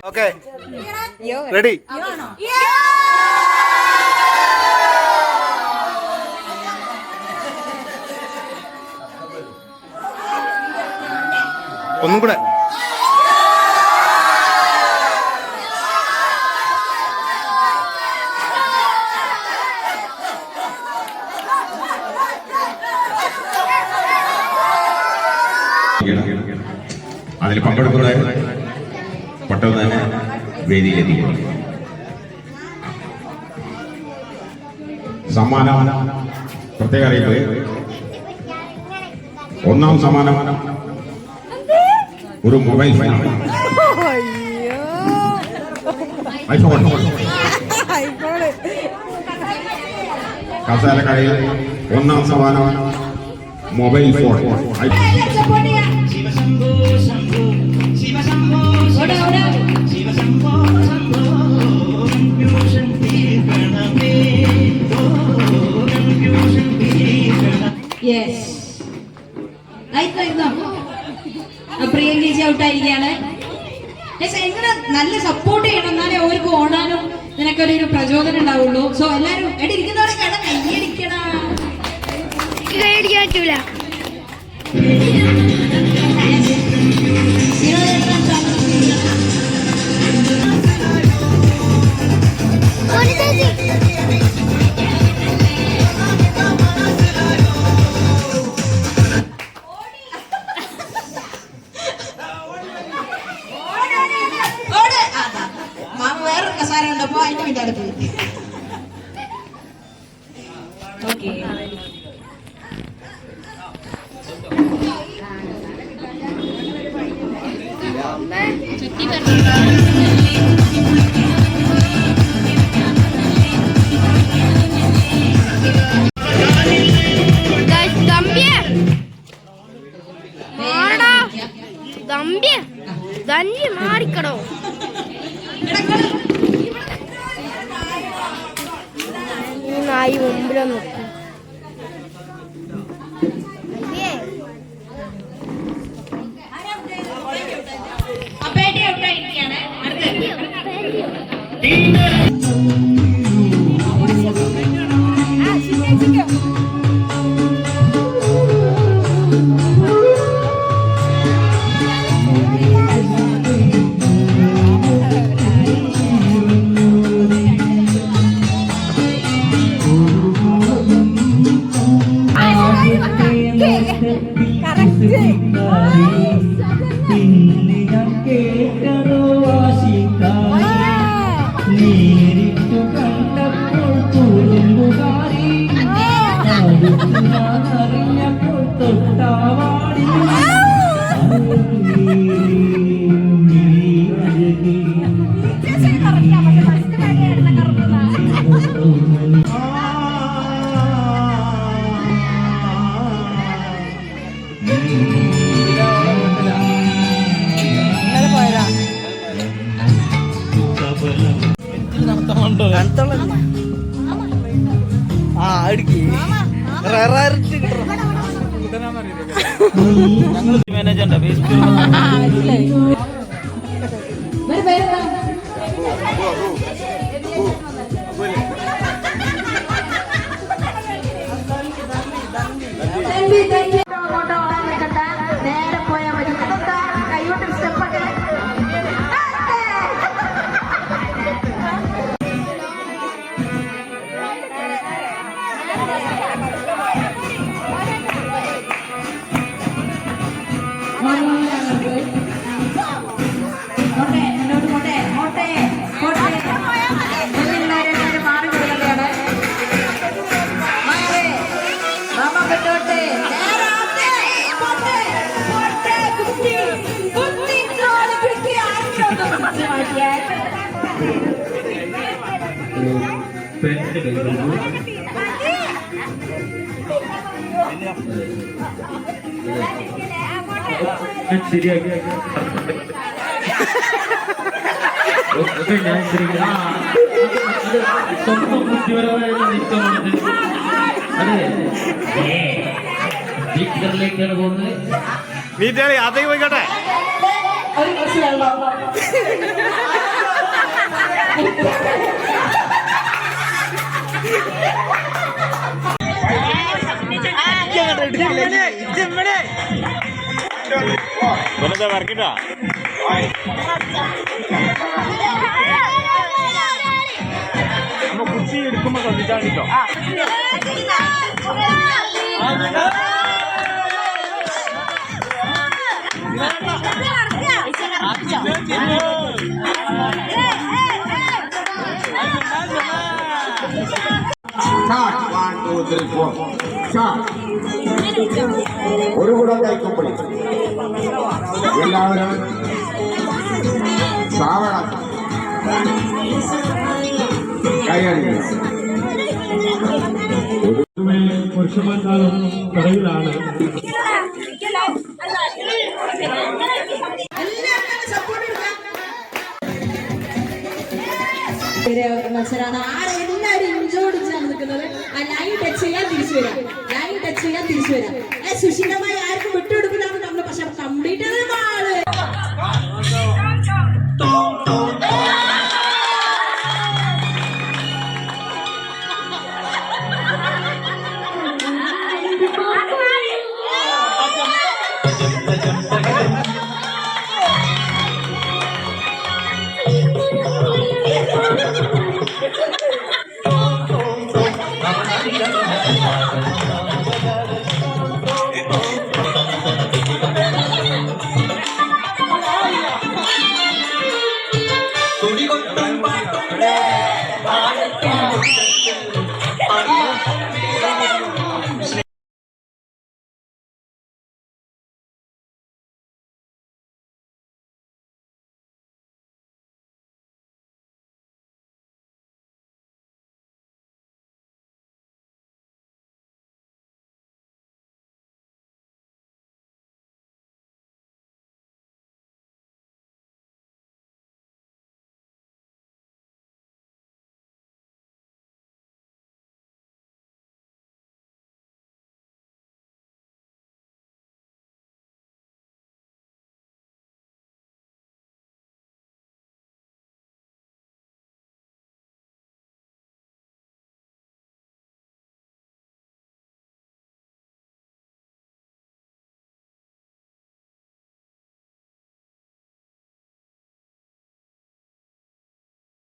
Okay ready. ഒന്നും കൂടെ. അതിൽ പങ്കെടുക്കുന്ന പെട്ടെന്ന് തന്നെ വേദിയിലെത്തി. സമ്മാനം പ്രത്യേക അറിയിപ്പ്. ഒന്നാം സമ്മാനം ഒരു മൊബൈൽ ഫോൺ. ഐഫോൺ. കസാലക്കടയിൽ ഒന്നാം സമ്മാനം മൊബൈൽ ഫോൺ. പ്രിയങ്ക ചേച്ചി ഔട്ടായിരിക്കുകയാണ്. എങ്ങനെ നല്ല സപ്പോർട്ട് ചെയ്യണം, എന്നാലേ അവർക്ക് ഓടാനും നിനക്കൊരു പ്രചോദനം ഉണ്ടാവുള്ളൂ. സോ എല്ലാരും എവിടെ ഇരിക്കുന്നവരെ കട കൈയടിക്കണം. മാമ വേറൊരു കസാര ഉണ്ടപ്പോ അതിന്റെ പിന്നാലെ പോയി. ഓക്കെ ചുറ്റി ഗഞ്ചി മാറിക്കടോ. നായി മുമ്പിലോ നോക്കും. മാനേജർ നേരെ പോയാൽ മതി. കൈകൊണ്ട് സ്റ്റെപ്പൊക്കെ ശരിയാക്കി ഞാൻ സ്വന്തം ബുദ്ധിപരമായ നീക്കമാണത്. അതെ, സ്പീക്കറിലേക്കാണ് പോകുന്നത്. അതേ പോയിക്കോട്ടെ. ഒരു ഇവനെന്താ വരക്കിട്ടാ നമ്മ കുച്ചി എടുക്കുമ്പോ ശ്രദ്ധിച്ചാണ്ടിട്ടോ Start. 1, 2, 3, 4. Start. ഒരു കൂടെ കൈക്കുമ്പളി എല്ലാവരും സാവണം കൈയടിക്കുക. പുരുഷന്മാർക്കാളും കടയിലാണ് മത്സരമാണ്. ആരെല്ലാവരും ഇഞ്ചോടിച്ചാണ് നിൽക്കുന്നത്. ആ ലൈൻ ടച്ച് ചെയ്യാൻ തിരിച്ചു വരാം, ലൈൻ ടച്ച് ചെയ്യാൻ തിരിച്ചു വരാം. സുശീലമായി ആർക്കും വിട്ടുകൊടുക്കില്ലാന്ന് നമ്മൾ പക്ഷെ കംപ്ലീറ്റ്